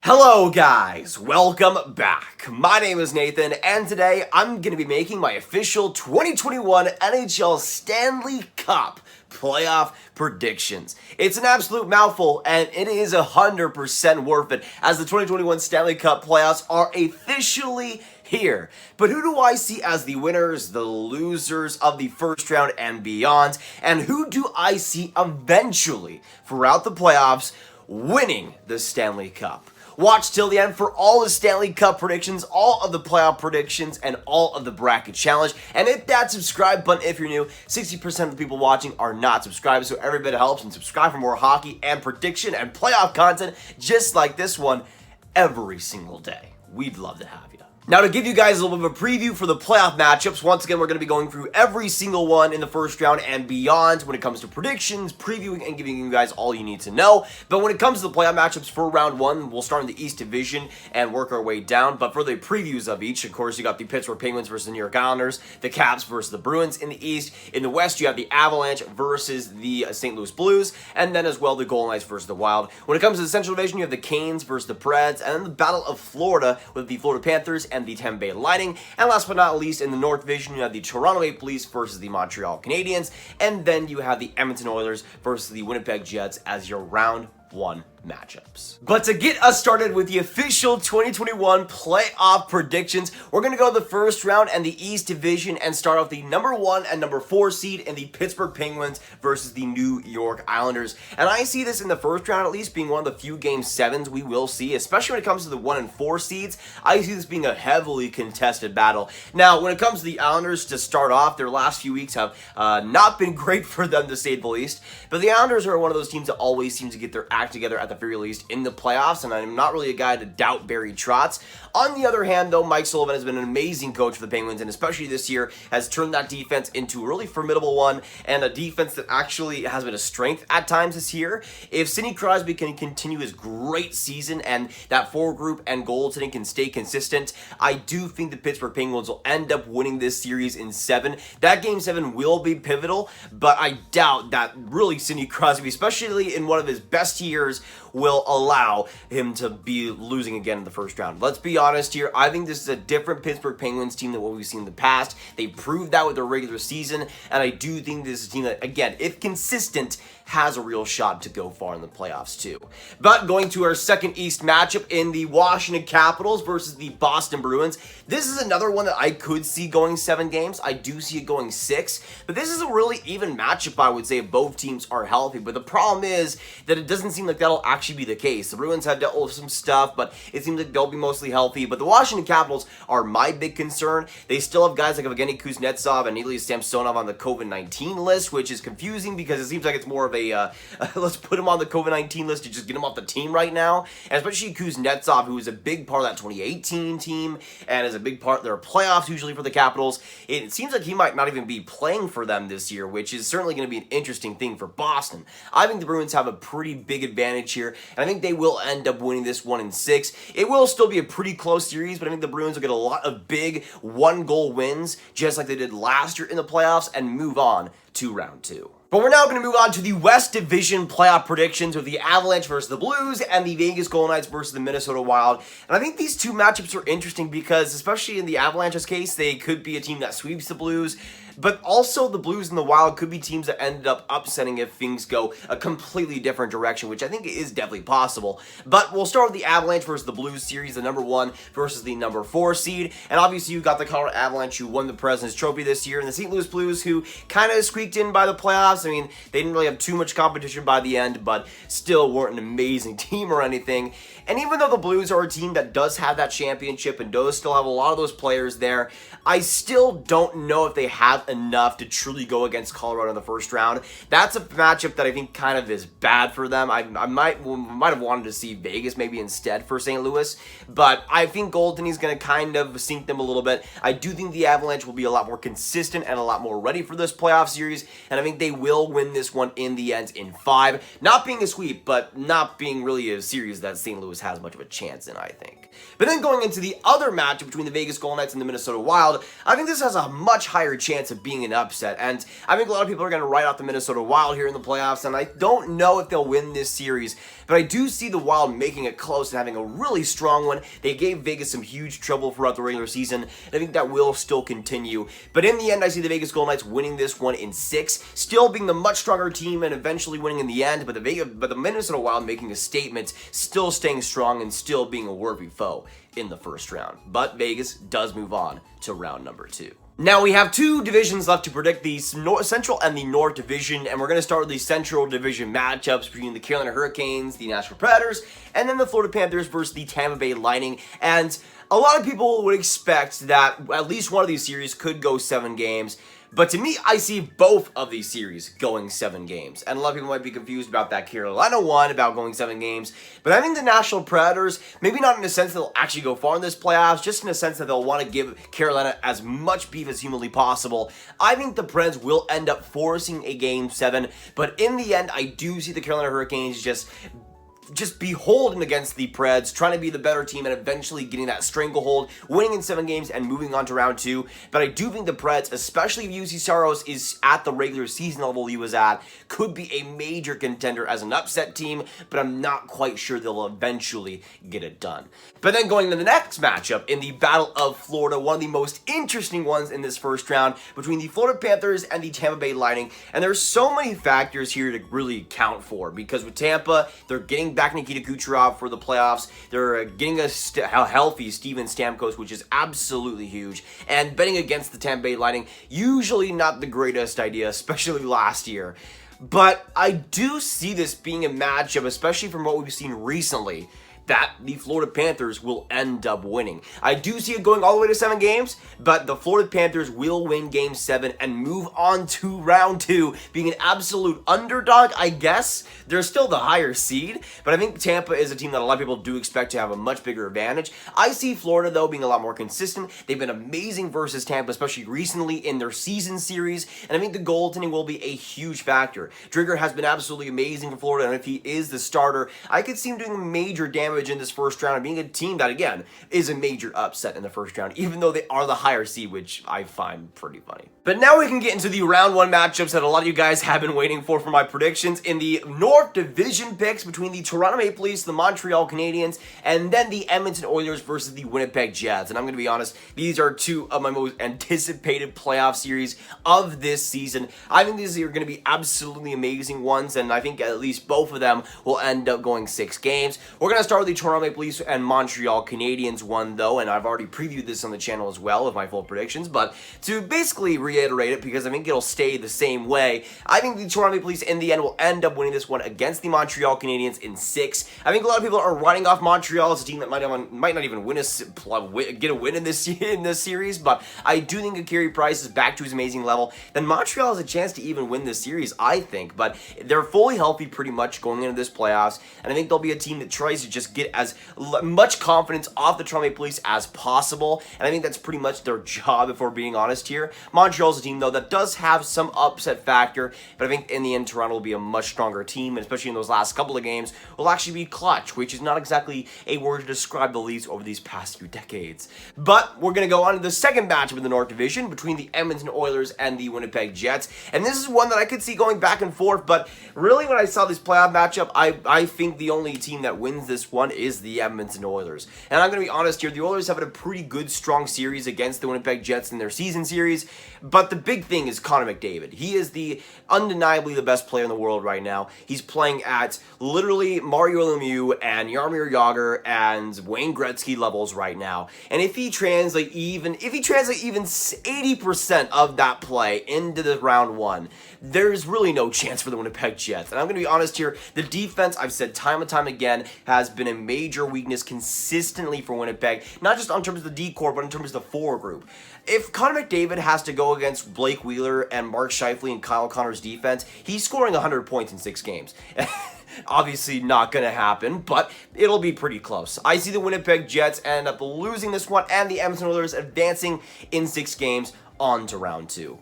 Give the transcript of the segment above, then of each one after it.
Hello guys, welcome back. My name is Nathan and today I'm going to be making my official 2021 NHL Stanley Cup playoff predictions. It's an absolute mouthful and it is 100% worth it as the 2021 Stanley Cup playoffs are officially here. But who do I see as the winners, the losers of the first round and beyond? And who do I see eventually throughout the playoffs winning the Stanley Cup? Watch till the end for all the Stanley Cup predictions, all of the playoff predictions, and all of the bracket challenge. And hit that subscribe button if you're new. 60% of the people watching are not subscribed, so every bit helps. And subscribe for more hockey and prediction and playoff content just like this one every single day. We'd love to have you. Now, to give you guys a little bit of a preview for the playoff matchups, once again, we're going to be going through every single one in the first round and beyond when it comes to predictions, previewing, and giving you guys all you need to know. But when it comes to the playoff matchups for round one, we'll start in the East Division and work our way down. But for the previews of each, of course, you got the Pittsburgh Penguins versus the New York Islanders, the Caps versus the Bruins in the East. In the West, you have the Avalanche versus the St. Louis Blues, and then as well the Golden Knights versus the Wild. When it comes to the Central Division, you have the Canes versus the Preds, and then the Battle of Florida with the Florida Panthers and the Tampa Bay Lightning. And last but not least, in the North Division, you have the Toronto Maple Leafs versus the Montreal Canadiens, and then you have the Edmonton Oilers versus the Winnipeg Jets as your round one matchups. But to get us started with the official 2021 playoff predictions, we're going to go to the first round and the East Division and start off the number 1 and number 4 seed in the Pittsburgh Penguins versus the New York Islanders. And I see this in the first round at least being one of the few game 7s we will see, especially when it comes to the 1 and 4 seeds. I see this being a heavily contested battle. Now, when it comes to the Islanders to start off, their last few weeks have not been great for them to say the least, but the Islanders are one of those teams that always seem to get their act together at the very least in the playoffs, and I'm not really a guy to doubt Barry Trotz. On the other hand, though, Mike Sullivan has been an amazing coach for the Penguins, and especially this year has turned that defense into a really formidable one, and a defense that actually has been a strength at times this year. If Sidney Crosby can continue his great season and that forward group and goaltending can stay consistent, I do think the Pittsburgh Penguins will end up winning this series in 7. That game 7 will be pivotal, but I doubt that really Sidney Crosby, especially in one of his best years, will allow him to be losing again in the first round. Let's be honest here. I think this is a different Pittsburgh Penguins team than what we've seen in the past. They proved that with their regular season, and I do think this is a team that, again, if consistent, has a real shot to go far in the playoffs too. But going to our second East matchup in the Washington Capitals versus the Boston Bruins, this is another one that I could see going 7 games. I do see it going 6, but this is a really even matchup, I would say, if both teams are healthy. But the problem is that it doesn't seem like that'll actually be the case. The Bruins have dealt with some stuff, but it seems like they'll be mostly healthy. But the Washington Capitals are my big concern. They still have guys like Evgeny Kuznetsov and Ilya Samsonov on the COVID-19 list, which is confusing because it seems like it's more of a let's put him on the COVID-19 list to just get him off the team right now. And especially Kuznetsov, who is a big part of that 2018 team and is a big part of their playoffs usually for the Capitals. It seems like he might not even be playing for them this year, which is certainly going to be an interesting thing for Boston. I think the Bruins have a pretty big advantage here, and I think they will end up winning this 1 in 6. It will still be a pretty close series, but I think the Bruins will get a lot of big 1-goal wins, just like they did last year in the playoffs, and move on to round 2. But we're now going to move on to the West Division playoff predictions with the Avalanche versus the Blues and the Vegas Golden Knights versus the Minnesota Wild. And I think these two matchups are interesting because, especially in the Avalanche's case, they could be a team that sweeps the Blues. But also the Blues and the Wild could be teams that ended up upsetting if things go a completely different direction, which I think is definitely possible. But we'll start with the Avalanche versus the Blues series, the number 1 versus the number 4 seed. And obviously you got the Colorado Avalanche, who won the President's Trophy this year, and the St. Louis Blues, who kind of squeaked in by the playoffs. I mean, they didn't really have too much competition by the end, but still weren't an amazing team or anything. And even though the Blues are a team that does have that championship and does still have a lot of those players there, I still don't know if they have enough to truly go against Colorado in the first round. That's a matchup that I think kind of is bad for them. I might have wanted to see Vegas maybe instead for St. Louis, but I think goaltending is going to kind of sink them a little bit. I do think the Avalanche will be a lot more consistent and a lot more ready for this playoff series, and I think they will win this one in the end in 5. Not being a sweep, but not being really a series that St. Louis has much of a chance in, I think. But then going into the other matchup between the Vegas Golden Knights and the Minnesota Wild, I think this has a much higher chance of of being an upset. And I think a lot of people are going to write out the Minnesota Wild here in the playoffs, and I don't know if they'll win this series, but I do see the Wild making it close and having a really strong one. They gave Vegas some huge trouble throughout the regular season, and I think that will still continue. But in the end, I see the Vegas Golden Knights winning this one in 6, still being the much stronger team and eventually winning in the end, but the Minnesota Wild making a statement, still staying strong and still being a worthy foe in the first round. But Vegas does move on to round number 2. Now we have 2 divisions left to predict, the Central and the North Division, and we're going to start with the Central Division matchups between the Carolina Hurricanes, the Nashville Predators, and then the Florida Panthers versus the Tampa Bay Lightning. And a lot of people would expect that at least one of these series could go 7 games. But to me, I see both of these series going 7 games. And a lot of people might be confused about that Carolina one, about going 7 games. But I think the Nashville Predators, maybe not in the sense that they'll actually go far in this playoffs, just in the sense that they'll want to give Carolina as much beef as humanly possible. I think the Preds will end up forcing a Game 7. But in the end, I do see the Carolina Hurricanes just beholden against the Preds, trying to be the better team and eventually getting that stranglehold, winning in 7 games and moving on to round 2. But I do think the Preds, especially if UC Saros is at the regular season level he was at, could be a major contender as an upset team, but I'm not quite sure they'll eventually get it done. But then going to the next matchup in the Battle of Florida, one of the most interesting ones in this first round between the Florida Panthers and the Tampa Bay Lightning. And there's so many factors here to really account for, because with Tampa, they're getting back Nikita Kucherov for the playoffs. They're getting a healthy Steven Stamkos, which is absolutely huge. And betting against the Tampa Bay Lightning, usually not the greatest idea, especially last year. But I do see this being a matchup, especially from what we've seen recently, that the Florida Panthers will end up winning. I do see it going all the way to 7 games, but the Florida Panthers will win Game 7 and move on to round 2, being an absolute underdog, I guess. They're still the higher seed, but I think Tampa is a team that a lot of people do expect to have a much bigger advantage. I see Florida, though, being a lot more consistent. They've been amazing versus Tampa, especially recently in their season series, and I think the goaltending will be a huge factor. Drigger has been absolutely amazing for Florida, and if he is the starter, I could see him doing major damage in this first round and being a team that, again, is a major upset in the first round, even though they are the higher seed, which I find pretty funny. But now we can get into the round 1 matchups that a lot of you guys have been waiting for my predictions in the North Division picks between the Toronto Maple Leafs, the Montreal Canadiens, and then the Edmonton Oilers versus the Winnipeg Jets. And I'm going to be honest, these are 2 of my most anticipated playoff series of this season. I think these are going to be absolutely amazing ones, and I think at least both of them will end up going 6 games. We're going to start with the Toronto Maple Leafs and Montreal Canadiens one, though, and I've already previewed this on the channel as well with my full predictions, but to basically reiterate it, because I think it'll stay the same way, I think the Toronto Maple Leafs in the end will end up winning this one against the Montreal Canadiens in 6. I think a lot of people are writing off Montreal as a team that might not even get a win in this series, but I do think if Carey Price is back to his amazing level, then Montreal has a chance to even win this series, I think. But they're fully healthy pretty much going into this playoffs, and I think they'll be a team that tries to just get as much confidence off the Toronto Maple Leafs as possible, and I think that's pretty much their job, if we're being honest here. Montreal's a team, though, that does have some upset factor, but I think in the end, Toronto will be a much stronger team, and especially in those last couple of games, will actually be clutch, which is not exactly a word to describe the Leafs over these past few decades. But we're going to go on to the second matchup in the North Division between the Edmonton Oilers and the Winnipeg Jets, and this is one that I could see going back and forth, but really when I saw this playoff matchup, I think the only team that wins this one is the Edmonton Oilers. And I'm going to be honest here, the Oilers have had a pretty good, strong series against the Winnipeg Jets in their season series, but the big thing is Connor McDavid. He is undeniably the best player in the world right now. He's playing at literally Mario Lemieux and Jaromir Jagr and Wayne Gretzky levels right now. And if he translate even 80% of that play into the round 1, there's really no chance for the Winnipeg Jets. And I'm going to be honest here, the defense, I've said time and time again, has been a major weakness consistently for Winnipeg, not just in terms of the D-core, but in terms of the forward group. If Connor McDavid has to go against Blake Wheeler and Mark Scheifele and Kyle Connor's defense, he's scoring 100 points in 6 games. Obviously not going to happen, but it'll be pretty close. I see the Winnipeg Jets end up losing this one and the Edmonton Oilers advancing in 6 games on to round 2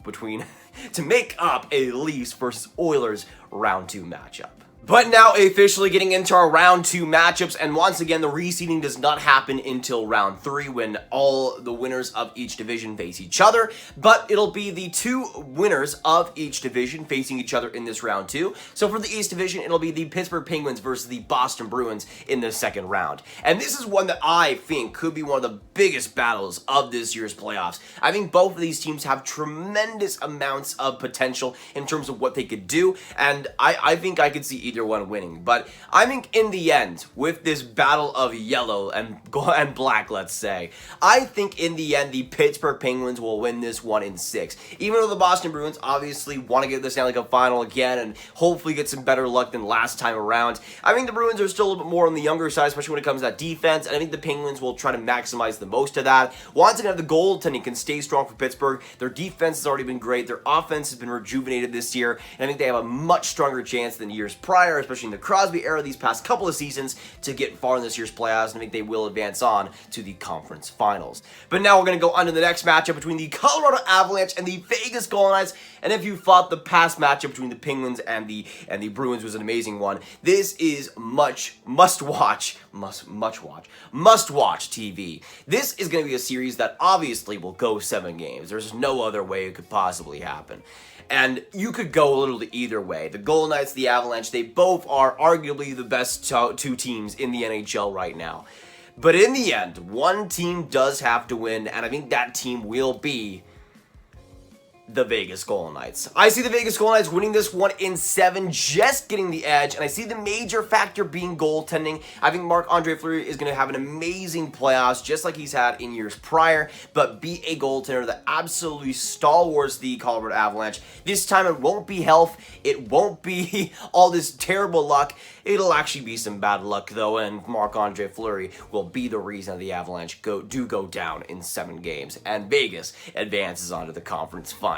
to make up a Leafs versus Oilers round 2 matchup. But now officially getting into our round 2 matchups, and once again the reseeding does not happen until round 3 when all the winners of each division face each other, but it'll be the 2 winners of each division facing each other in this round 2. So for the East Division, it'll be the Pittsburgh Penguins versus the Boston Bruins in the second round. And this is one that I think could be one of the biggest battles of this year's playoffs. I think both of these teams have tremendous amounts of potential in terms of what they could do, and I think I could see either one winning. But I think in the end, with this battle of yellow and black, let's say, I think in the end the Pittsburgh Penguins will win this one in 6. Even though the Boston Bruins obviously want to get the Stanley Cup final again and hopefully get some better luck than last time around, I think the Bruins are still a little bit more on the younger side, especially when it comes to that defense, and I think the Penguins will try to maximize the most of that. Once again, the goaltending can stay strong for Pittsburgh. Their defense has already been great. Their offense has been rejuvenated this year, and I think they have a much stronger chance than years prior, especially in the Crosby era these past couple of seasons, to get far in this year's playoffs, and I think they will advance on to the conference finals. But now we're going to go on to the next matchup between the Colorado Avalanche and the Vegas Golden Knights, and if you thought the past matchup between the Penguins and the Bruins was an amazing one, this is must-watch TV. This is going to be a series that obviously will go 7 games. There's no other way it could possibly happen. And you could go literally either way. The Golden Knights, the Avalanche, they both are arguably the best 2 teams in the NHL right now. But in the end, one team does have to win, and I think that team will be the Vegas Golden Knights. I see the Vegas Golden Knights winning this one in 7, just getting the edge, and I see the major factor being goaltending. I think Marc-Andre Fleury is going to have an amazing playoffs, just like he's had in years prior, but be a goaltender that absolutely stalwarts the Colorado Avalanche. This time it won't be health, it won't be all this terrible luck, it'll actually be some bad luck though, and Marc-Andre Fleury will be the reason the Avalanche go down in 7 games, and Vegas advances on to the conference finals.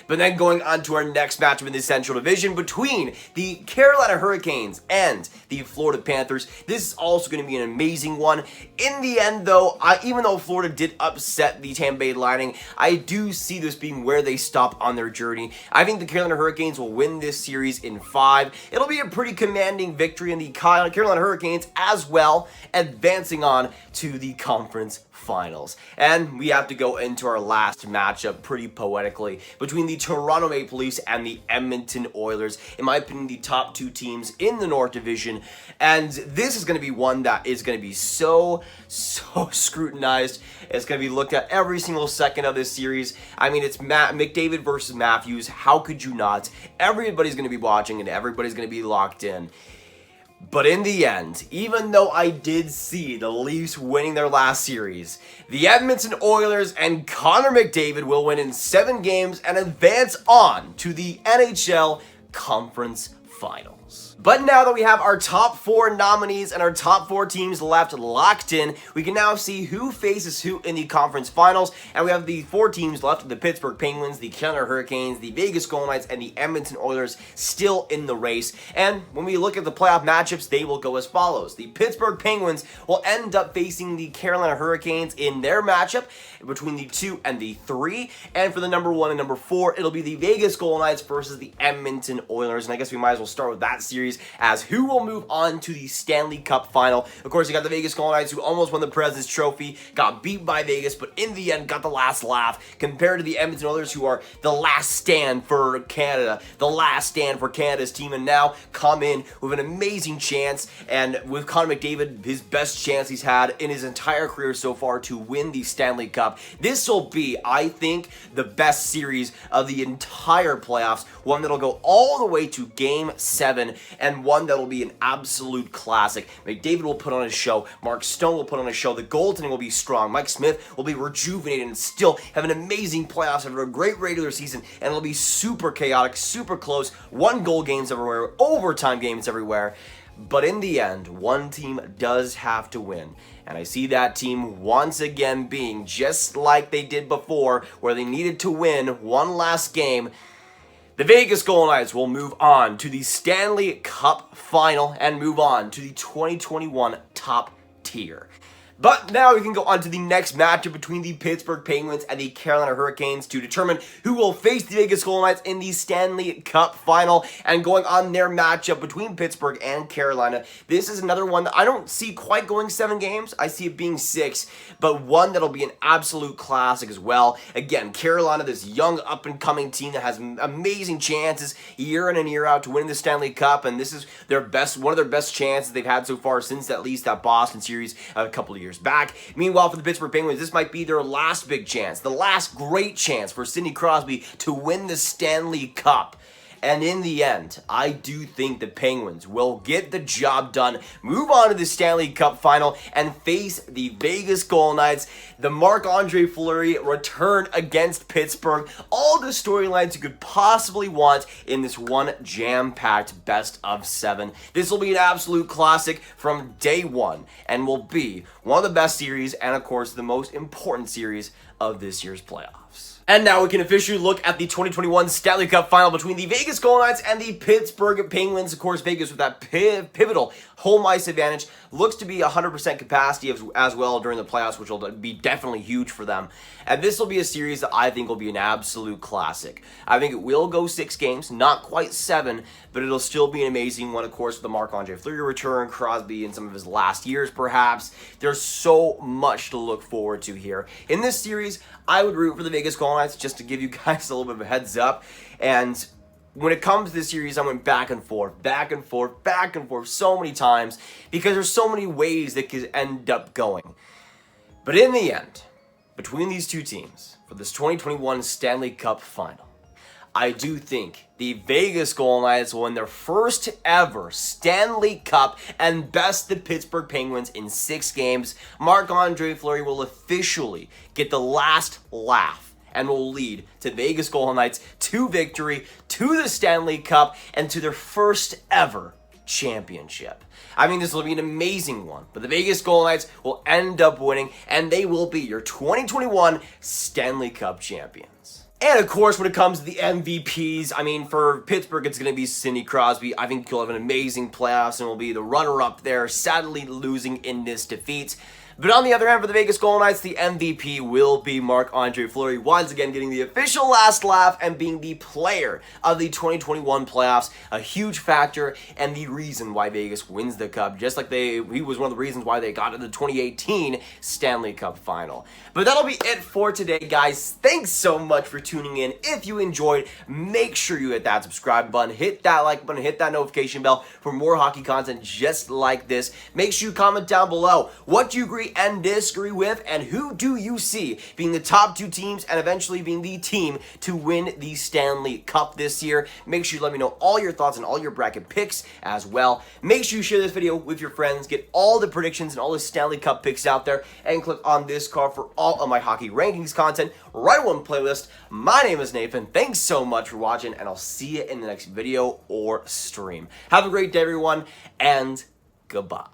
But then going on to our next matchup in the Central Division between the Carolina Hurricanes and the Florida Panthers. This is also going to be an amazing one. In the end, though, even though Florida did upset the Tampa Bay Lightning, I do see this being where they stop on their journey. I think the Carolina Hurricanes will win this series in 5. It'll be a pretty commanding victory in the Carolina Hurricanes as well, advancing on to the conference finals. And we have to go into our last matchup pretty poetically between the Toronto Maple Leafs and the Edmonton Oilers. In my opinion, the top 2 teams in the North Division. And this is going to be one that is going to be so scrutinized. It's going to be looked at every single second of this series. I mean, it's McDavid versus Matthews. How could you not? Everybody's going to be watching and everybody's going to be locked in. But in the end, even though I did see the Leafs winning their last series, the Edmonton Oilers and Connor McDavid will win in 7 games and advance on to the NHL Conference Finals. But now that we have our top 4 nominees and our top 4 teams left locked in, we can now see who faces who in the conference finals, and we have the 4 teams left: the Pittsburgh Penguins, the Carolina Hurricanes, the Vegas Golden Knights, and the Edmonton Oilers still in the race. And when we look at the playoff matchups, they will go as follows. The Pittsburgh Penguins will end up facing the Carolina Hurricanes in their matchup between the 2 and the 3, and for the number 1 and number 4, it'll be the Vegas Golden Knights versus the Edmonton Oilers. And I guess we might as well start with that series as who will move on to the Stanley Cup final. Of course, you got the Vegas Golden Knights, who almost won the President's Trophy, got beat by Vegas, but in the end got the last laugh, compared to the Edmonton Oilers, who are the last stand for Canada, the last stand for Canada's team, and now come in with an amazing chance, and with Connor McDavid, his best chance he's had in his entire career so far to win the Stanley Cup. This will be, I think, the best series of the entire playoffs, one that'll go all the way to Game 7, and one that'll be an absolute classic. McDavid will put on a show. Mark Stone will put on a show. The goaltending will be strong. Mike Smith will be rejuvenated and still have an amazing playoffs after a great regular season, and it'll be super chaotic, super close, 1-goal games everywhere, overtime games everywhere. But in the end, one team does have to win. And I see that team once again being just like they did before, where they needed to win one last game. The Vegas Golden Knights will move on to the Stanley Cup final and move on to the 2021 top tier. But now we can go on to the next matchup between the Pittsburgh Penguins and the Carolina Hurricanes to determine who will face the Vegas Golden Knights in the Stanley Cup Final. And going on their matchup between Pittsburgh and Carolina, this is another one that I don't see quite going 7 games. I see it being 6, but one that'll be an absolute classic as well. Again, Carolina, this young up-and-coming team that has amazing chances year in and year out to win the Stanley Cup, and this is one of their best chances they've had so far since at least that Boston series a couple of years back. Meanwhile, for the Pittsburgh Penguins, this might be their last big chance, the last great chance for Sidney Crosby to win the Stanley Cup. And in the end, I do think the Penguins will get the job done, move on to the Stanley Cup Final, and face the Vegas Golden Knights. The Marc-Andre Fleury return against Pittsburgh. All the storylines you could possibly want in this one jam-packed best of 7. This will be an absolute classic from day one and will be one of the best series and, of course, the most important series of this year's playoffs. And now we can officially look at the 2021 Stanley Cup Final between the Vegas Golden Knights and the Pittsburgh Penguins. Of course, Vegas with that pivotal home ice advantage looks to be 100% capacity as well during the playoffs, which will be definitely huge for them. And this will be a series that I think will be an absolute classic. I think it will go 6 games, not quite 7, but it'll still be an amazing one, of course, with the Marc-Andre Fleury return, Crosby in some of his last years, perhaps. There's so much to look forward to here. In this series, I would root for the Vegas Golden Knights, just to give you guys a little bit of a heads up. And when it comes to this series, I went back and forth so many times because there's so many ways that could end up going. But in the end, between these two teams for this 2021 Stanley Cup Final, I do think the Vegas Golden Knights will win their first ever Stanley Cup and best the Pittsburgh Penguins in 6 games. Marc-Andre Fleury will officially get the last laugh and will lead to Vegas Golden Knights to victory, to the Stanley Cup, and to their first ever championship. I mean, this will be an amazing one, but the Vegas Golden Knights will end up winning, and they will be your 2021 Stanley Cup champions. And of course, when it comes to the MVPs, I mean, for Pittsburgh, it's going to be Sidney Crosby. I think he'll have an amazing playoffs and will be the runner-up there, sadly losing in this defeat. But on the other hand, for the Vegas Golden Knights, the MVP will be Marc-Andre Fleury, once again getting the official last laugh and being the player of the 2021 playoffs, a huge factor and the reason why Vegas wins the Cup, just like he was one of the reasons why they got to the 2018 Stanley Cup Final. But that'll be it for today, guys. Thanks so much for tuning in. If you enjoyed, make sure you hit that subscribe button, hit that like button, hit that notification bell for more hockey content just like this. Make sure you comment down below what you agree and disagree with, and who do you see being the top 2 teams and eventually being the team to win the Stanley Cup this year. Make sure you let me know all your thoughts and all your bracket picks as well. Make sure you share this video with your friends, get all the predictions and all the Stanley Cup picks out there, and click on this card for all of my hockey rankings content right on playlist. My name is Nathan. Thanks so much for watching, and I'll see you in the next video or stream. Have a great day, everyone, and goodbye.